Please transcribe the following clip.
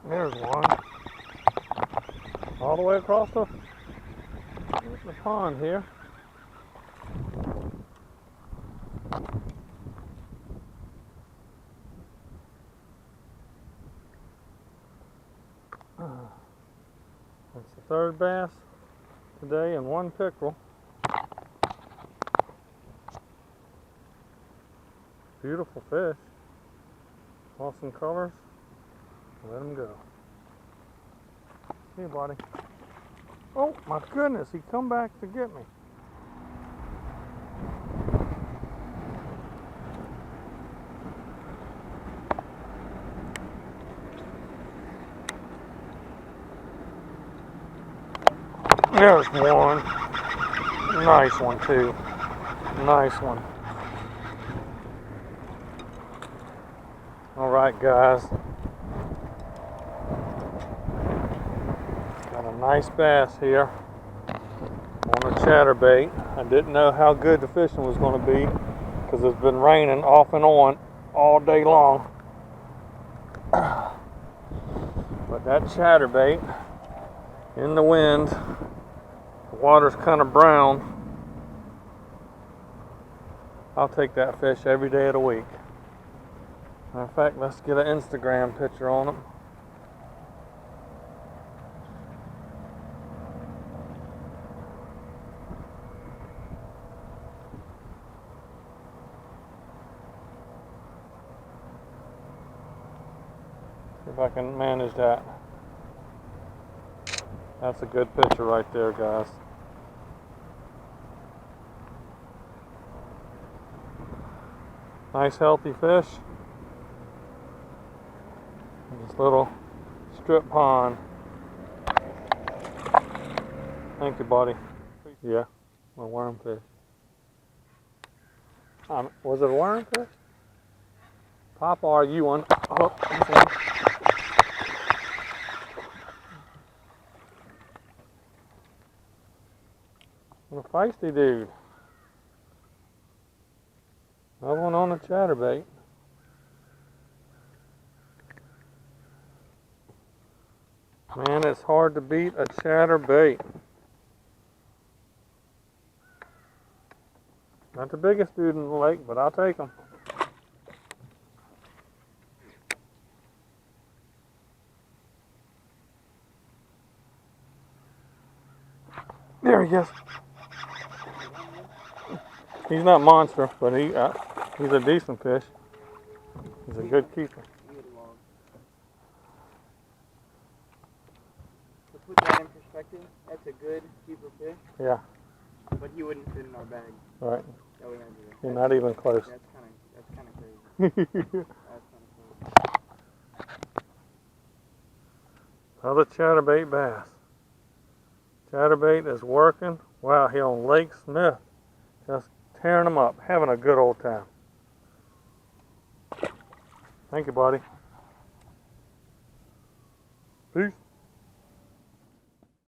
There's one. All the way across the pond here. That's the third bass today and one pickerel. Beautiful fish. Awesome colors. Let him go. Hey, buddy. Oh my goodness, he come back to get me. There's one. Nice one too. Nice one. All right, guys. Got a nice bass here on a chatterbait. I didn't know how good the fishing was going to be because it's been raining off and on all day long. But that chatterbait in the wind, the water's kind of brown. I'll take that fish every day of the week. Matter of fact, let's get an Instagram picture on him. See if I can manage that. That's a good picture right there, guys. Nice healthy fish. This little strip pond. Thank you, buddy. Yeah, a wormfish. Was it a wormfish? Papa, are you on? Oh, what a feisty dude. Another one on a chatterbait. Man, it's hard to beat a chatterbait. Not the biggest dude in the lake, but I'll take him. There he is. He's not monster, but he's a decent fish. He's a good keeper. To put that in perspective, that's a good keeper fish. Yeah. But he wouldn't fit in our bag. Right. That we had today. You're not even close. That's kind of crazy. That's kind of crazy. Another chatterbait bass. Chatterbait is working. Wow, he on Lake Smith. Just tearing them up. Having a good old time. Thank you, buddy. Peace.